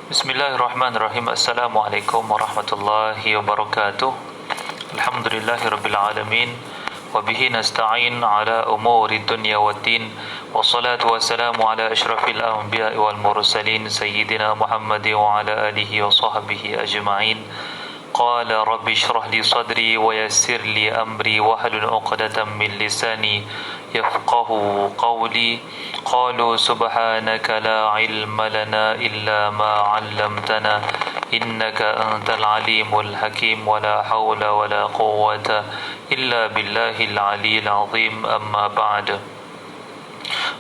Bismillahirrahmanirrahim. Assalamualaikum warahmatullahi wabarakatuh. Alhamdulillahirabbil alamin wa bihi nasta'in ala umuri dunya waddin. Wassalatu wassalamu ala asyrafil anbiya'i wal mursalin sayyidina Muhammadin wa ala alihi wa sahbihi ajma'in. Qala rabbi shrah li sadri wa yassir li amri wahlul 'uqdatam min lisani yafqahu qawli. Qalu subhanaka la ilma lana illa ma 'allamtana innaka antal alimul hakim wa la hawla wa la quwwata illa billahil aliyyil azim. Amma ba'd.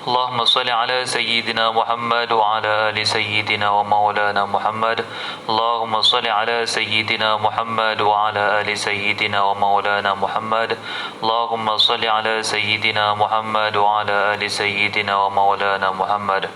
Allahumma salli ala sayyidina Muhammad wa ala ali sayyidina wa maulana Muhammad. Allahumma salli ala sayyidina Muhammad wa ala ali sayyidina wa maulana Muhammad. Allahumma salli ala sayyidina Muhammad wa ala ali sayyidina wa maulana Muhammad.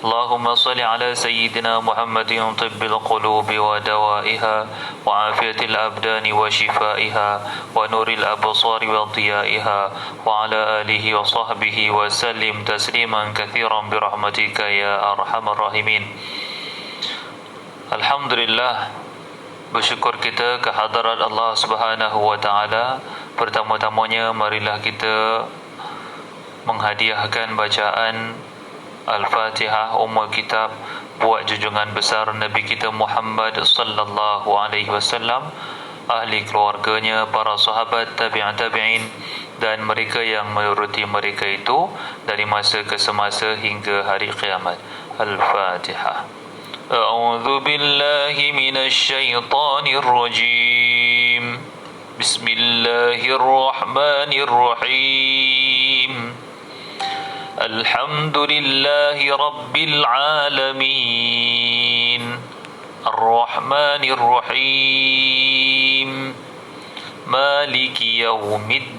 Allahumma salli ala sayyidina Muhammadin tibbil qulubi wa dawaiha wa afiyatil abdani wa shifaiha wa nuril absari wa diyaiha wa ala alihi wa sahbihi wa sallim tasliman katsiran bi rahmatika ya arhamar rahimin. Alhamdulillah, bersyukur kita ke hadarat Allah Subhanahu wa taala. Pertama-tamanya marilah kita menghadiahkan bacaan Al-Fatihah Ummul Kitab buat junjungan besar Nabi kita Muhammad sallallahu alaihi wasallam, ahli keluarganya, para sahabat, tabi'in tabi'in dan mereka yang menuruti mereka itu dari masa ke semasa hingga hari kiamat. Al-Fatihah. A'udzu billahi minasy syaithanir rajim. Bismillahirrahmanirrahim. Alhamdulillahi rabbil alamin. Ar-Rahmanir Rahim. Maliki yaumiddin.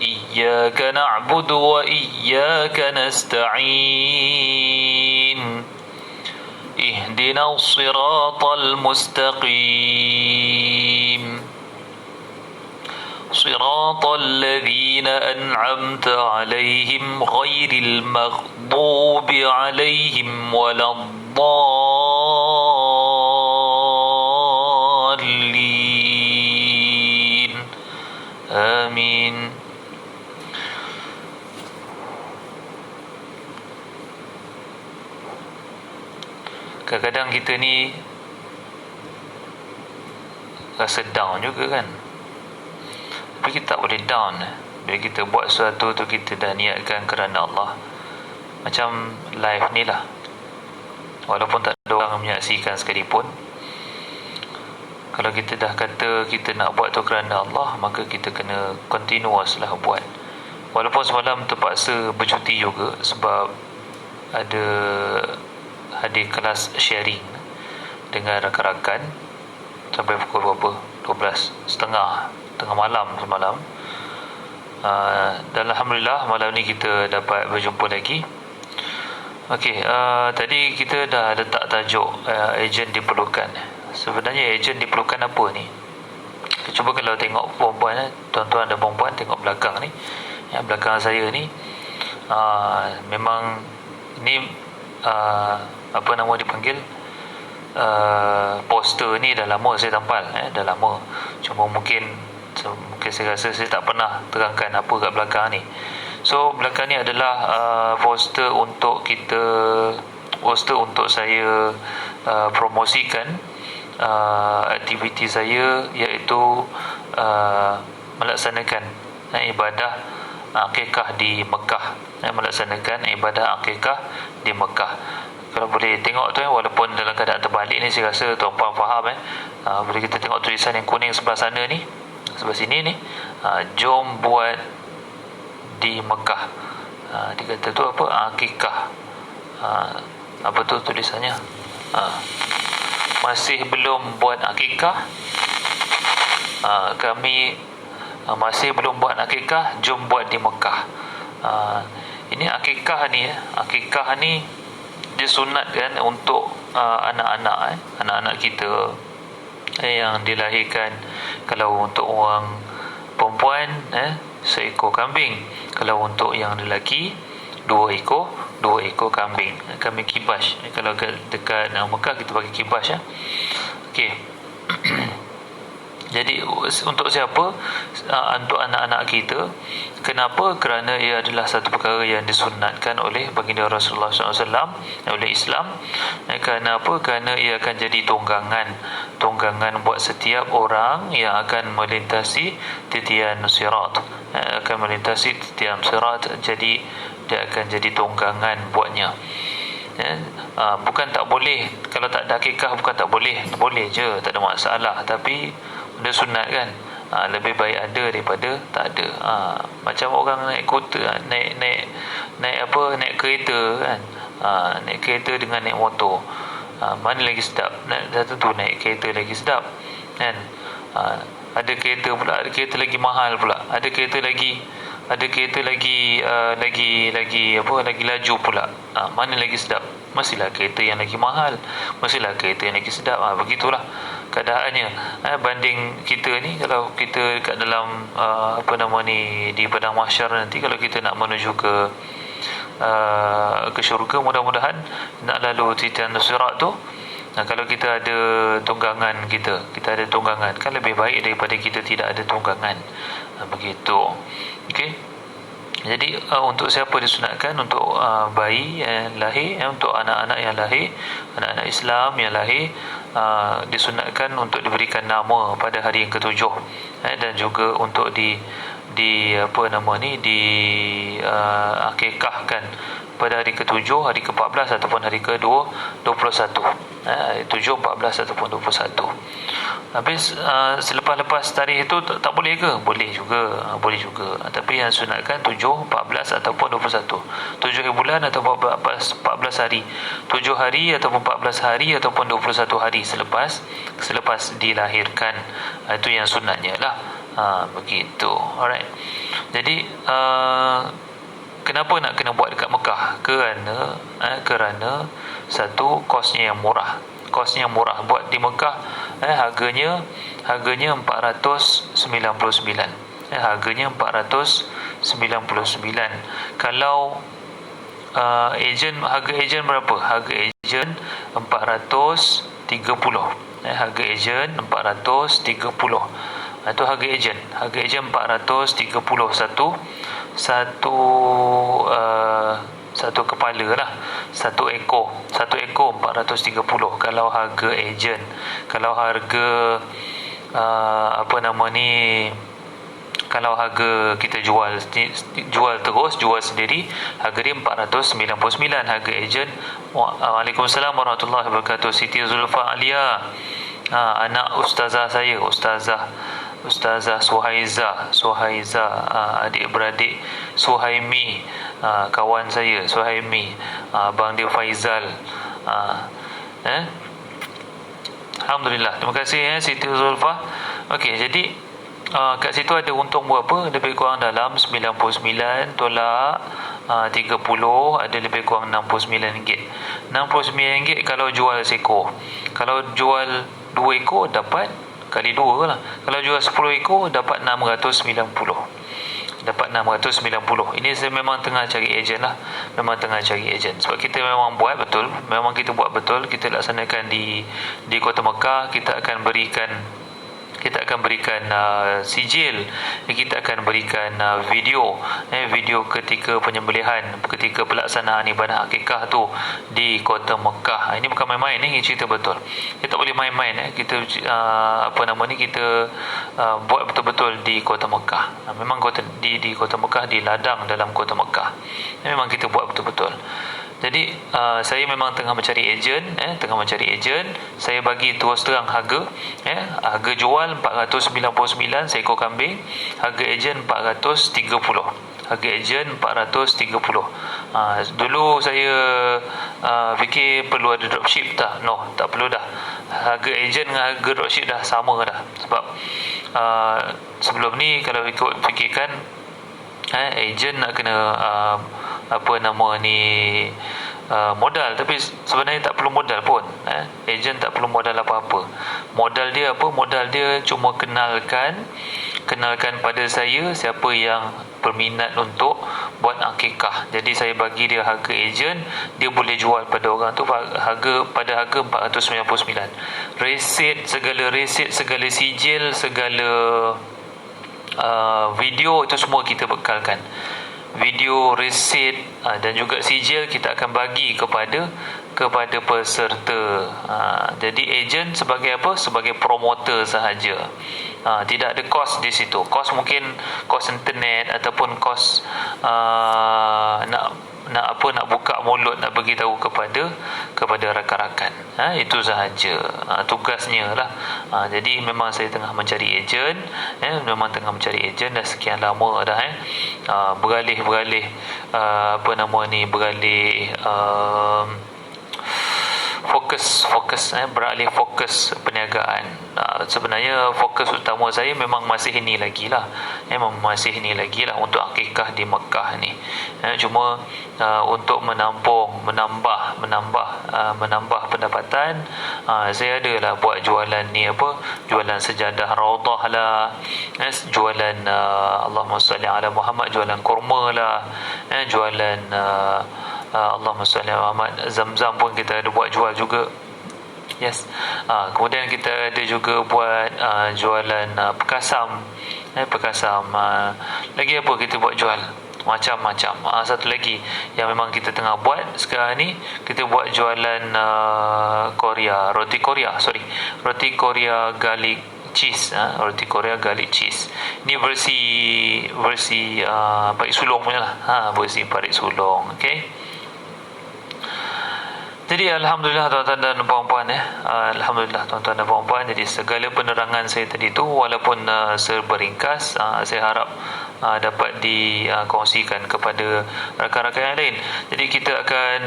Iyyaka na'budu wa iyyaka nasta'in. Ihdinas siratal mustaqim. صراط الذين أنعمت عليهم غير المغضوب عليهم ولا الضالين. آمين. Kadang-kadang kita ni rasa down juga kan, tapi kita tak boleh down. Bila kita buat sesuatu tu, kita dah niatkan kerana Allah. Macam live ni lah, walaupun tak ada orang menyaksikan sekalipun, kalau kita dah kata kita nak buat tu kerana Allah, maka kita kena continuous lah buat. Walaupun semalam terpaksa bercuti juga sebab ada hadir kelas sharing dengan rakan-rakan sampai pukul berapa? 12.30 tengah malam semalam. Dan Alhamdulillah malam ni kita dapat berjumpa lagi. Okey, tadi kita dah letak tajuk ejen diperlukan. Sebenarnya ejen diperlukan apa ni? Cuba kalau tengok perempuan, tuan-tuan dan perempuan tengok belakang ni, yang belakang saya ni, memang ni apa nama dipanggil, poster ni dah lama saya tampal, dah lama. Cuma mungkin saya rasa saya tak pernah terangkan apa kat belakang ni. So belakang ni adalah poster untuk saya promosikan aktiviti saya, iaitu melaksanakan ibadah akikah di Mekah. Melaksanakan ibadah akikah di Mekah. Kalau boleh tengok tu, walaupun dalam keadaan terbalik ni, saya rasa tuan-puan faham. Boleh kita tengok tulisan yang kuning sebelah sana ni, sebelah sini ni, jom buat di Mekah. Dia kata tu apa, akikah. Apa tu tulisannya, masih belum buat akikah, kami masih belum buat akikah, jom buat di Mekah. Ini akikah ni disunatkan untuk anak-anak kita yang dilahirkan. Kalau untuk orang perempuan seekor kambing, kalau untuk yang lelaki 2 ekor 2 ekor kambing kibas. Kalau dekat Mekah kita pakai kibas ya. Okey. Jadi untuk siapa? Untuk anak-anak kita. Kenapa? Kerana ia adalah satu perkara yang disunatkan oleh baginda Rasulullah SAW, oleh Islam. Kerana apa? Kerana ia akan jadi tunggangan buat setiap orang yang akan melintasi titian sirat. Akan melintasi titian sirat, jadi dia akan jadi tunggangan buatnya. Bukan tak boleh. Kalau tak ada akikah bukan tak boleh. Boleh je, tak ada masalah. Tapi benda sunat kan, lebih baik ada daripada tak ada. Macam orang naik kota, naik kereta kan, naik kereta dengan naik motor, mana lagi sedap? Tentu naik kereta lagi sedap kan. Ada kereta pula, ada kereta lagi mahal pula, ada kereta lagi lagi laju pula. Mana lagi sedap? Mestilah kereta yang lagi mahal, mestilah kereta yang lagi sedap. Begitulah keadaannya. Banding kita ni, kalau kita kat dalam di padang mahsyar nanti, kalau kita nak menuju ke syurga, mudah-mudahan nak lalu titian sirat tu, kalau kita ada tunggangan, kita ada tunggangan, kan lebih baik daripada kita tidak ada tunggangan. Begitu. Okey. Jadi untuk siapa disunatkan? Untuk bayi yang lahir, untuk anak-anak yang lahir, anak-anak Islam yang lahir, disunatkan untuk diberikan nama pada hari yang ketujuh, dan juga untuk akikahkan pada hari ke-7, hari ke-14 ataupun hari ke-21. 7, 14 ataupun 21. Habis selepas tarikh itu tak boleh ke? Boleh juga. Tapi yang sunatkan 7, 14 ataupun 21. 7 bulan ataupun 14 hari. 7 hari ataupun 14 hari ataupun 21 hari selepas dilahirkan. Itu yang sunatnya lah. Begitu. Alright. Jadi kenapa nak kena buat dekat Mekah? Kerana satu, kosnya yang murah. Buat di Mekah harganya 499. Harganya 499. Kalau harga ejen berapa? Harga ejen 430. Harga ejen 430. Itu harga ejen 430 satu kepala lah, satu ekor 430 kalau harga ejen. Kalau harga kalau harga kita jual sendiri, harga dia 499 harga ejen. Waalaikumsalam warahmatullahi wabarakatuh. Siti Zulfa Alia, anak ustazah saya, Ustazah Suhaiza, adik-beradik Suhaimi, kawan saya Suhaimi, abang dia Faizal. Alhamdulillah, terima kasih Siti Zulfa. Okey, jadi kat situ ada untung berapa? Lebih kurang dalam 99 tolak 30, ada lebih kurang RM69. RM69 kalau jual seekor. Kalau jual 2 ekor dapat kali 2 lah. Kalau jual 10 ekor dapat 690. Ini saya memang tengah cari ejen lah. Sebab kita memang buat betul. Kita laksanakan di Kota Mekah. Kita akan berikan sijil, kita akan berikan video ketika penyembelihan, ketika pelaksanaan ibadah akikah tu di Kota Mekah. Ini bukan main-main, ini cerita betul. Kita tak boleh main-main. Kita kita buat betul-betul di Kota Mekah. Memang di Kota Mekah, di ladang dalam Kota Mekah. Memang kita buat betul-betul. Jadi saya memang tengah mencari ejen. Saya bagi terus terang harga. Harga jual 499 seekor kambing. Harga ejen 430. Dulu saya fikir perlu ada dropship. Tak perlu dah. Harga ejen dengan harga dropship dah sama dah. Sebab sebelum ni kalau ikut fikirkan, ejen nak kena modal, tapi sebenarnya tak perlu modal pun. Ejen tak perlu modal apa-apa. Modal dia apa? Modal dia cuma kenalkan pada saya siapa yang berminat untuk buat akikah. Jadi saya bagi dia harga ejen, dia boleh jual pada orang tu harga 499. Resit, segala sijil, segala video itu semua kita bekalkan. Video, resit dan juga sijil kita akan bagi kepada peserta. Jadi ejen sebagai apa? Sebagai promoter sahaja. Tidak ada kos di situ. Kos mungkin kos internet ataupun kos nak buka mulut, nak bagi tahu kepada rakan-rakan. Itu sahaja tugasnya lah. Jadi memang saya tengah mencari ejen, dah sekian lama dah beralih beralih beralih fokus perniagaan. Sebenarnya fokus utama saya memang masih ini lagi lah untuk akikah di Mekah ni. Cuma untuk menambah pendapatan, saya adalah buat jualan ni jualan sejadah Raudah lah, jualan Allahumma salli ala Muhammad, jualan kurma lah, jualan Allahumma salli ala Muhammad, Zam-Zam pun kita ada buat jual juga. Yes. Kemudian kita ada juga buat jualan pekasam. Lagi apa kita buat jual? Macam-macam. Satu lagi yang memang kita tengah buat sekarang ni, kita buat jualan roti Korea garlic cheese. Roti Korea garlic cheese ni versi parik sulong punya lah. Versi parik sulong. Okay. Jadi alhamdulillah tuan-tuan dan puan-puan, jadi segala penerangan saya tadi tu walaupun serba ringkas, saya harap dapat dikongsikan kepada rakan-rakan yang lain. Jadi kita akan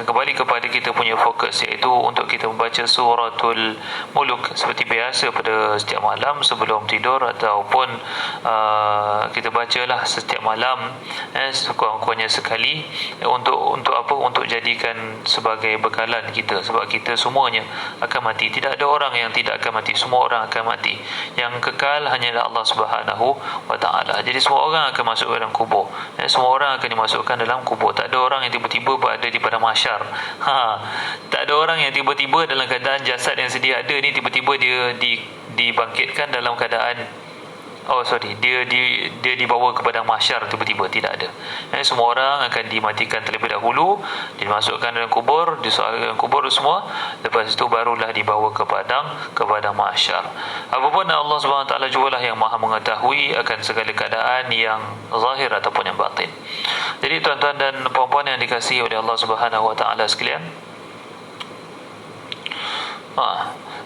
kembali kepada kita punya fokus, iaitu untuk kita membaca suratul muluk seperti biasa pada setiap malam sebelum tidur, ataupun kita bacalah setiap malam sekurang-kurangnya sekali untuk apa? Untuk jadikan sebagai bekalan kita, sebab kita semuanya akan mati. Tidak ada orang yang tidak akan mati, semua orang akan mati. Yang kekal hanyalah Allah Subhanahu wa ta'ala. Jadi semua orang akan masuk ke dalam kubur, semua orang akan dimasukkan dalam kubur. Tak ada orang yang tiba-tiba berada di padang mahsyar. Tak ada orang yang tiba-tiba dalam keadaan jasad yang sedia ada ni tiba-tiba dia dibangkitkan dalam keadaan dia dibawa ke padang mahsyar tiba-tiba. Tidak ada. Semua orang akan dimatikan terlebih dahulu, dimasukkan dalam kubur, disoalkan dalam kubur semua, lepas itu barulah dibawa ke padang mahsyar. Apapun Allah SWT jugalah yang maha mengetahui akan segala keadaan yang zahir ataupun yang batin. Jadi tuan-tuan dan puan-puan yang dikasihi oleh Allah SWT sekalian,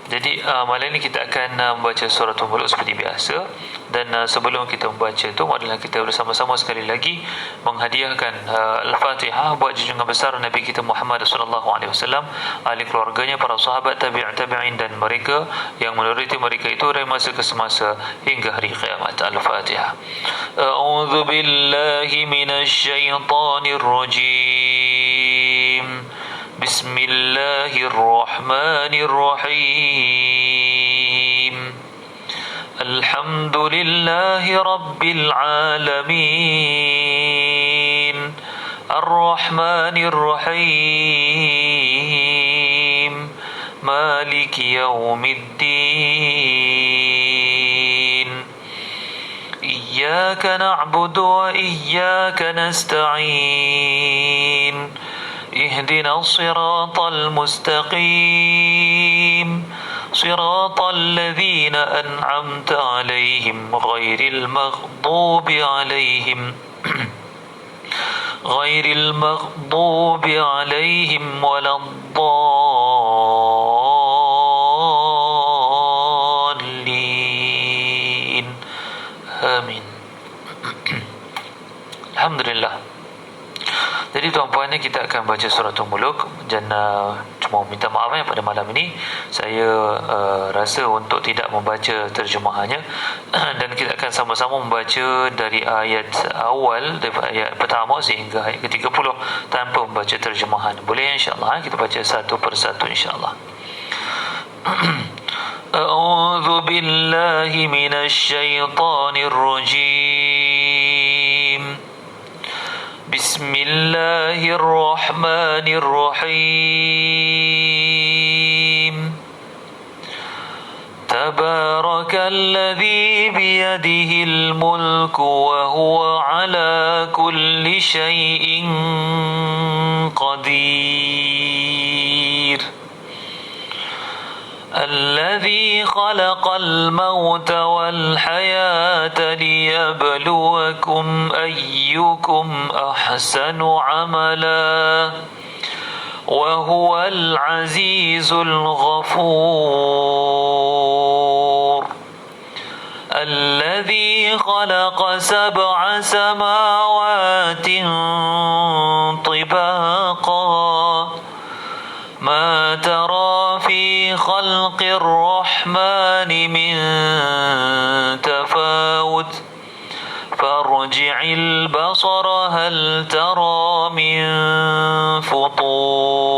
jadi malam ini kita akan membaca suratul muluk seperti biasa. Dan sebelum kita membaca itu, marilah kita bersama-sama sekali lagi menghadiahkan Al-Fatihah buat junjungan besar Nabi kita Muhammad SAW, ahli keluarganya, para sahabat, tabi'in dan mereka yang menuruti mereka itu dari masa ke semasa hingga hari kiamat. Al-Fatihah. A'udzu billahi minasyaitonir rajim. Bismillahirrahmanirrahim. Alhamdulillahi rabbil alamin. Ar-Rahmanir-Rahim. Maliki yaumiddin. Iyyaka na'budu wa iyyaka nasta'in. اهدنا الصراط المستقيم صراط الذين أنعمت عليهم غير المغضوب عليهم ولا الضالين آمين. Alhamdulillah. Jadi tuan-puan, kita akan baca suratul muluk. Dan cuma minta maaf pada malam ini saya rasa untuk tidak membaca terjemahannya dan kita akan sama-sama membaca dari ayat awal, dari ayat pertama sehingga ayat ke-30 tanpa membaca terjemahan. Boleh insya-Allah? Kita baca satu persatu insya-Allah. A'udzu billahi minasy syaithanir rajim. بسم الله الرحمن الرحيم تبارك الذي بيده الملك وهو على كل شيء قدير الذي خلق الموت والحياة ليبلوكم أيكم أحسن عملا وهو العزيز الغفور الذي خلق 7 سماوات طباقا ما ترى في خلق الرحمن من تفاوت فارجع البصر هل ترى من فطور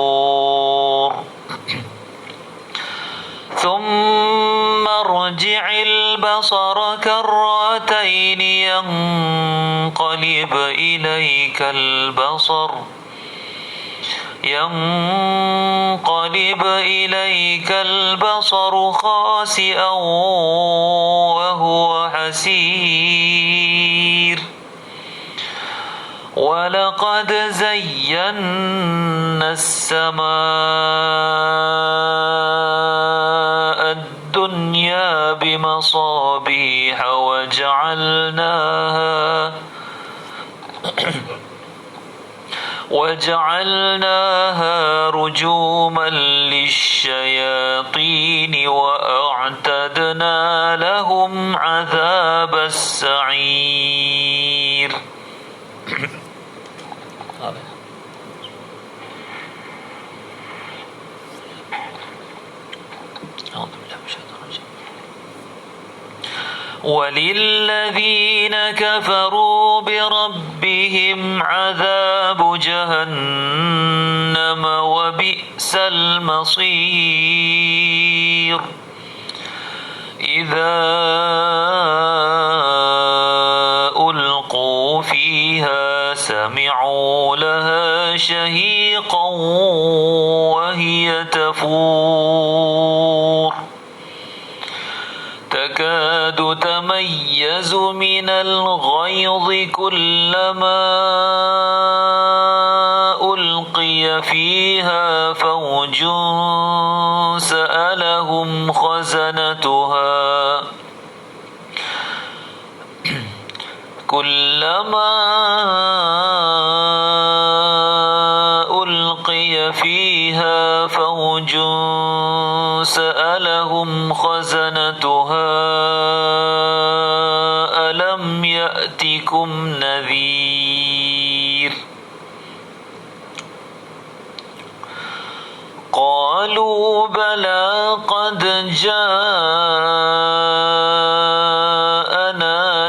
ثم ارجع البصر كرتين ينقلب إليك البصر خاسئا وهو حسير ولقد زينا السماء الدنيا بمصابيح وجعلناها رجوما للشياطين وأعتدنا لهم عذاب السعير وللذين كفروا بربهم عذاب جهنم وبئس المصير إذا ألقوا فيها سمعوا لها شهيقا وهي تفور تكاد تميز من الغيظ كلما ألقي فيها فوج سألهم خزنتها كلما ألقي فيها فوج سألهم خزنتها ألم يأتكم نذير قالوا بلى قد جاءنا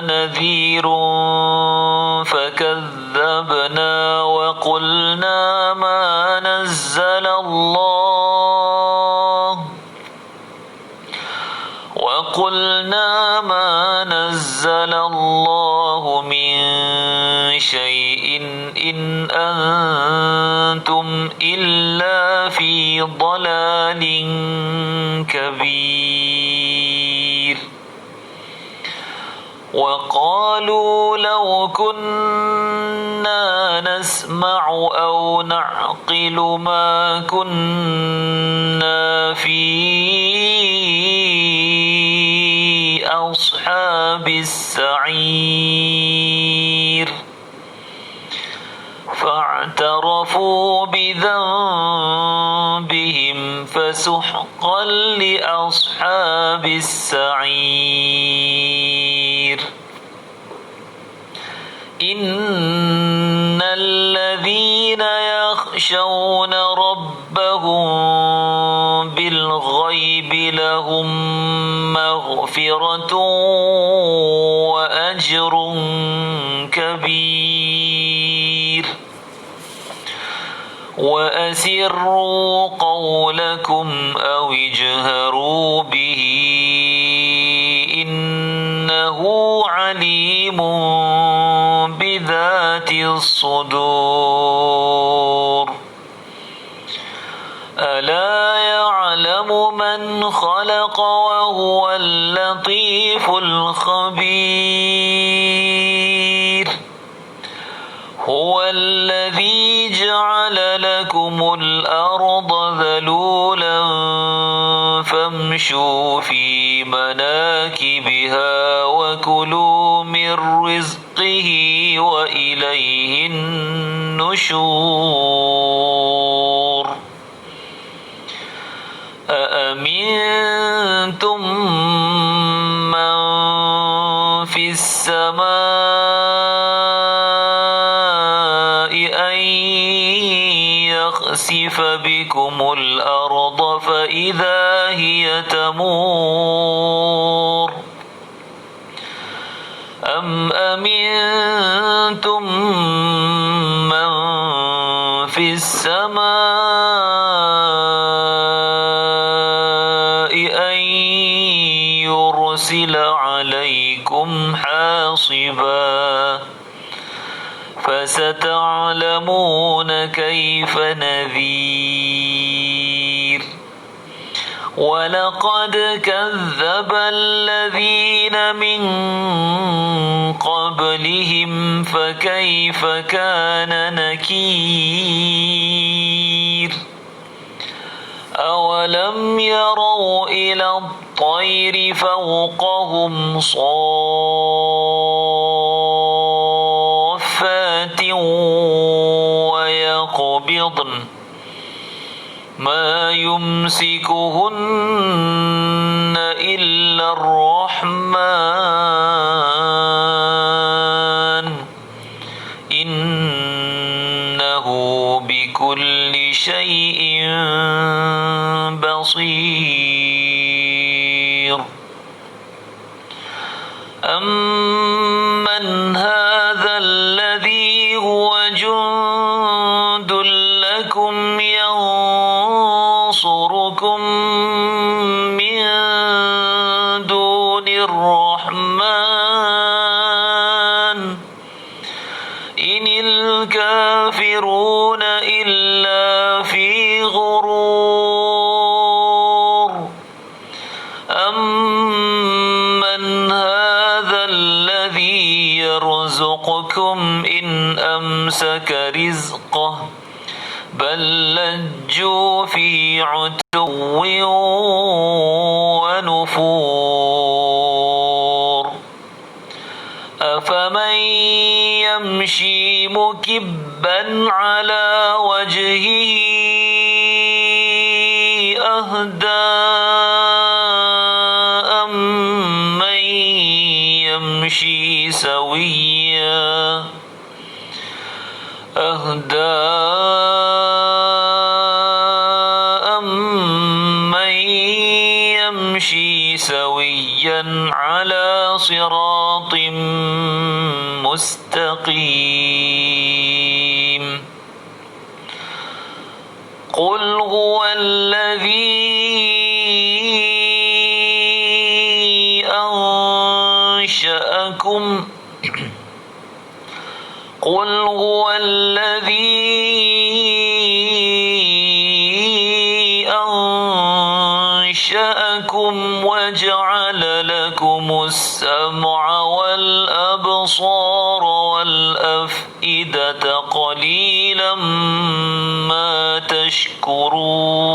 نذير فكذبنا وقلنا ما نزل الله من شيء إن أنتم إلا في ضلال كبير وقالوا لو كنا نسمع أو نعقل ما كنا في أصحاب السعير فاعترفوا بذنبهم فسحقا لأصحاب السعير إن الذين يخشون ربهم بالغيب لهم مغفرة وأجر كبير وأسروا قولكم أو اجهروا به إنه عليم بذات الصدور ألا يعلم من خلق وهو اللطيف الخبير هو الذي جعل لكم الأرض ذلولا فامشوا في مناكبها وكلوا من رزقه وإليه النشور أأمنتم من في السماء أن يخسف بكم الأرض فإذا هي تمور أم أمنتم من في السماء أن يرسل عليكم حاصبا فستعلمون كيف نذير ولقد كذب الذين من قبلهم فكيف كان نكير أولم يروا إلى الطير فوقهم صافات ويقبضن ما يمسكهن إلا الرحمن إنه بكل شيء بصير أمن هذا الذي هو جند لكم ينصركم من دون الرحمن إن الكافرون إلا في غرور أمن هذا الذي يرزقكم إن أمسك رزقه بل لجوا في عتو ونفور أفمن يمشي مكبا على وجهه أهدى أمن يمشي سويا على صراط مستقيم قل هو الذي أنشأكم وجعل لكم السمع والأبصار والأفئدة قليلا ما تشكرون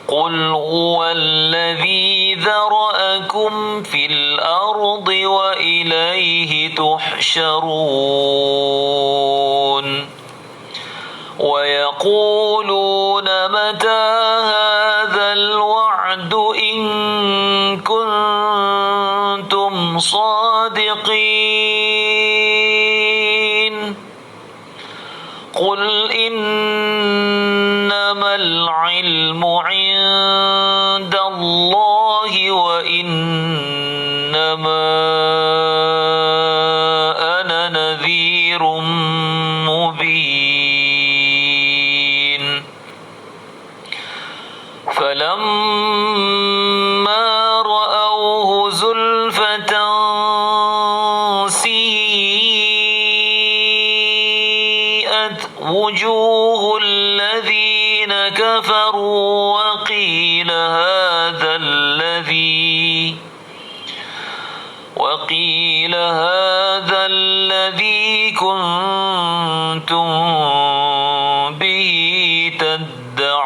قل هو الذي ذرأكم في الأرض وإليه تحشرون ويقولون متى هذا الوعد إن كنتم صادقين قل إنما العلم عند الله وإنما أنا نذير مبين فلما رأوه زلفة سيئة سُيِّئَتْ وُجُوهُ الَّذِينَ كَفَرُوا وَقِيلَ هَذَا الَّذِي كُنتُم بِهِ تَدَّعُونَ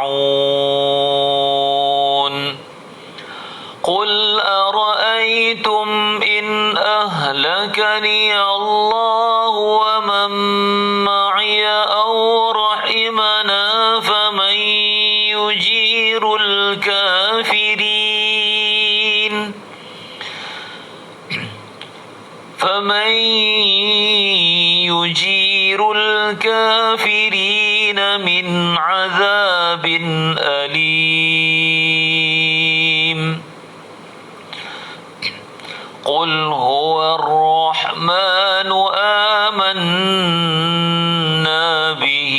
قُلْ أَرَأَيْتُمْ إِنْ أَهْلَكَنِيَ اللَّهُ وَمَن مَّعِيَ أَوْ رَحِمَنَا فمن يجير الكافرين من عذاب أليم قل هو الرحمن آمنا به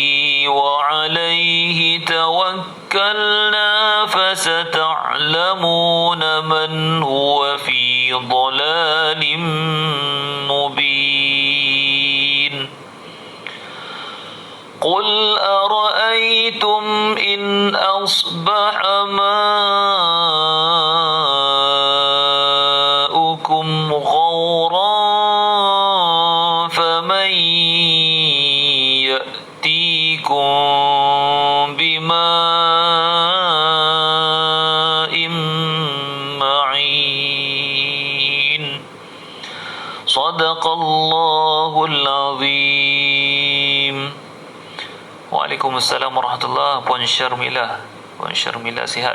وعليه توكلنا فستعلمون من هو في ضلال مبين قل أرأيتم إن أصبح ماؤكم غورا فمن يأتيكم بماء معين صدق الله العظيم. Waalaikumsalam warahmatullahi. Puan Syarmilah sihat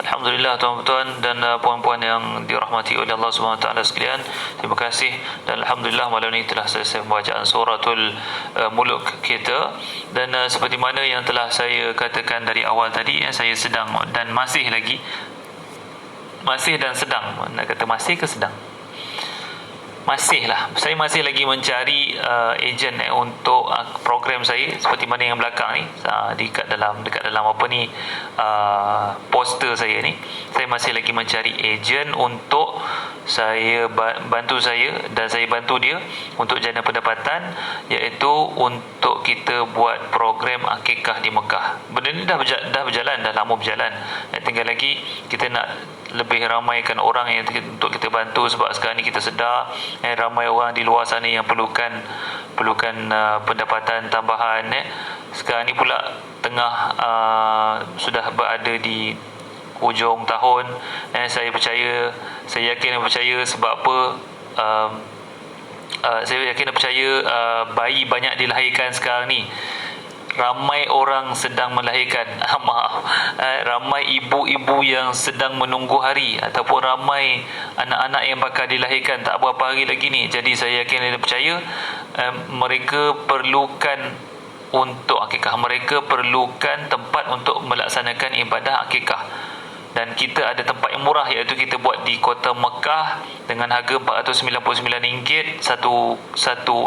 Alhamdulillah tuan-tuan dan puan-puan yang dirahmati oleh Allah SWT sekalian. Terima kasih dan Alhamdulillah malam ini telah selesai pembacaan suratul Mulk kita. Dan seperti mana yang telah saya katakan dari awal tadi, saya sedang dan masih dan sedang, nak kata masih ke sedang? Saya masih lagi mencari ejen untuk program saya, seperti mana yang belakang ni, dekat dalam apa ni, poster saya ni. Saya masih lagi mencari ejen untuk saya bantu saya dan saya bantu dia untuk jana pendapatan, iaitu untuk kita buat program akikah di Mekah. Benda ni dah berjalan, dah lama berjalan. Tinggal lagi kita nak lebih ramaikan orang yang untuk kita bantu, sebab sekarang ni kita sedar ramai orang di luar sana yang perlukan pendapatan tambahan. Sekarang ni pula tengah sudah berada di hujung tahun. Saya yakin dan percaya sebab apa, saya yakin dan percaya bayi banyak dilahirkan sekarang ni. Ramai orang sedang melahirkan, ramai ibu-ibu yang sedang menunggu hari, ataupun ramai anak-anak yang bakal dilahirkan tak berapa hari lagi ni. Jadi saya yakin dan percaya mereka perlukan untuk akikah, mereka perlukan tempat untuk melaksanakan ibadah akikah. Dan kita ada tempat yang murah, iaitu kita buat di kota Mekah dengan harga RM499 satu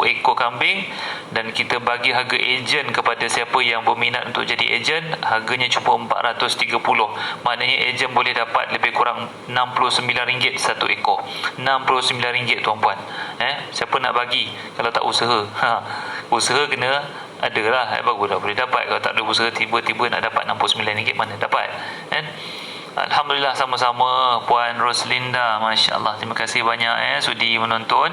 ekor kambing, dan kita bagi harga ejen kepada siapa yang berminat untuk jadi ejen, harganya cuma RM430. Maknanya ejen boleh dapat lebih kurang RM69 satu ekor. RM69 tuan-puan. Siapa nak bagi kalau tak usaha? Usaha kena adalah, barulah boleh dapat. Kalau tak ada usaha, tiba-tiba nak dapat RM69 mana dapat, Alhamdulillah, sama-sama Puan Roslinda, Masya Allah. Terima kasih banyak sudi menonton.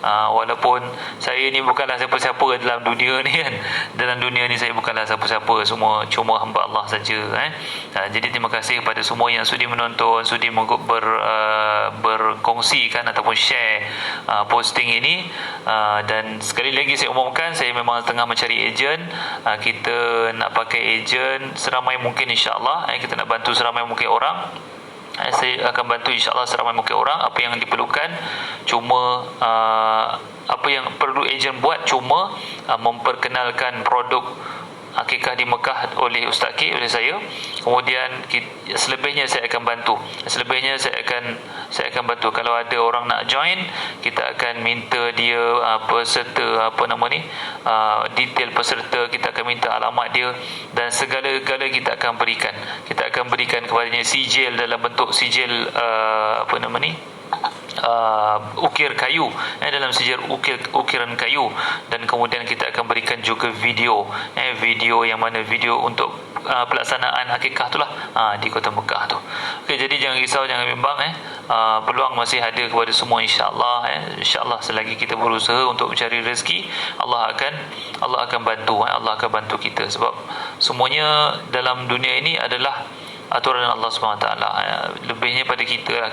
Walaupun saya ni bukanlah siapa-siapa dalam dunia ni kan. Dalam dunia ni saya bukanlah siapa-siapa, semua cuma hamba Allah saja. Jadi terima kasih kepada semua yang sudi menonton, sudi berkongsikan ataupun share posting ini. Dan sekali lagi saya umumkan, saya memang tengah mencari ejen. Kita nak pakai ejen seramai mungkin, insya-Allah. Kita nak bantu seramai mungkin orang. Saya akan bantu insya-Allah seramai mungkin orang. Apa yang diperlukan cuma apa yang perlu ejen buat cuma memperkenalkan produk akikah di Mekah oleh Ustaz K, oleh saya. Kemudian selebihnya saya akan bantu. Saya akan bantu. Kalau ada orang nak join, kita akan minta dia peserta, detail peserta, kita akan minta alamat dia, dan segala-gala kita akan berikan kepadanya sijil dalam bentuk sijil ukir kayu, dalam sejarah ukiran kayu, dan kemudian kita akan berikan juga video, video yang mana video untuk pelaksanaan akikah itulah di Kota Mekah tu. Okey, jadi jangan risau, jangan bimbang, peluang masih ada kepada semua, insya-Allah. InsyaAllah selagi kita berusaha untuk mencari rezeki, Allah akan bantu, Allah akan bantu kita, sebab semuanya dalam dunia ini adalah aturan Allah SWT. Lebihnya pada kita lah.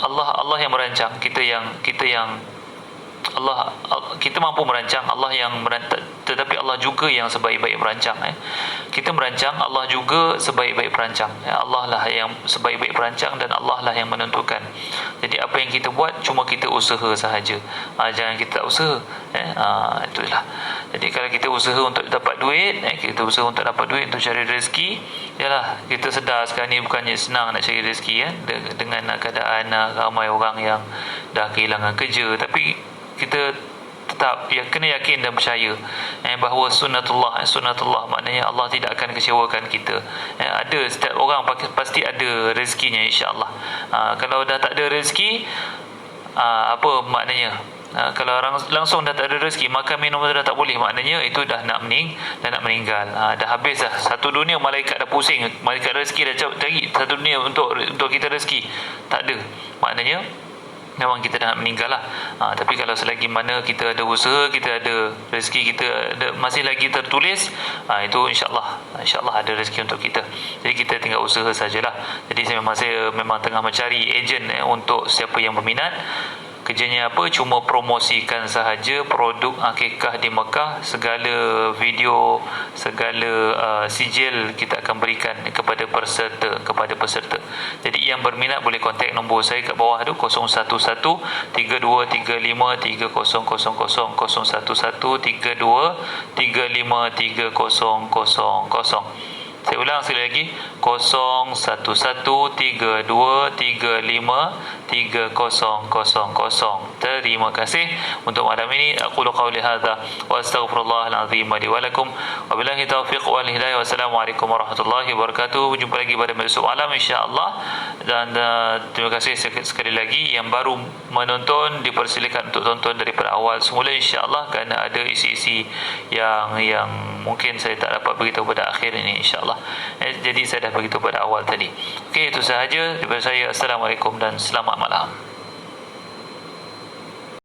Allah yang merancang, kita mampu merancang, Allah yang merancang, tetapi Allah juga yang sebaik-baik merancang. Kita merancang, Allah juga sebaik-baik perancang. Allah lah yang sebaik-baik perancang, dan Allah lah yang menentukan. Jadi apa yang kita buat cuma kita usaha sahaja. Jangan kita tak usaha. Itulah. Jadi kalau kita usaha untuk dapat duit, kita usaha untuk dapat duit, untuk cari rezeki, yalah, kita sedar sekarang ni bukannya senang nak cari rezeki, dengan keadaan ramai orang yang dah kehilangan kerja. Tapi kita tetap kena yakin dan percaya bahawa sunnatullah maknanya Allah tidak akan kecewakan kita. Ada, setiap orang pasti ada rezekinya, insya-Allah. Kalau dah tak ada rezeki, apa maknanya? Kalau orang langsung dah tak ada rezeki, makan minum dah tak boleh, maknanya itu dah nak meninggal. Dah habis dah. Satu dunia malaikat dah pusing, malaikat rezeki dah cari satu dunia untuk kita rezeki, tak ada, maknanya memang kita dah nak meninggal lah. Tapi kalau selagi mana kita ada usaha, kita ada rezeki, kita masih lagi tertulis, itu insyaAllah ada rezeki untuk kita. Jadi kita tinggal usaha sajalah. Jadi saya memang tengah mencari ejen untuk siapa yang berminat. Kerjanya apa? Cuma promosikan sahaja produk akikah di Mekah. Segala video, segala sijil kita akan berikan kepada peserta. Jadi yang berminat boleh kontak nombor saya kat bawah tu, 011-3235-3000, 011-3235-3000. Saya ulang sekali lagi, 011-3235-3000. Terima kasih untuk malam ini. Aqulu qawli hadza wa astaghfirullahal azim li wa lakum. Wabillahi taufiq wal hidayah. Wassalamualaikum warahmatullahi wabarakatuh. Jumpa lagi pada besok malam, insya-Allah. Dan terima kasih sekali lagi. Yang baru menonton dipersilakan untuk tonton daripada awal semula, insya-Allah, kerana ada isi-isi yang mungkin saya tak dapat beritahu pada akhir ini, insya-Allah. Jadi saya dah beritahu pada awal tadi. Okey, itu sahaja daripada saya. Assalamualaikum dan selamat malam.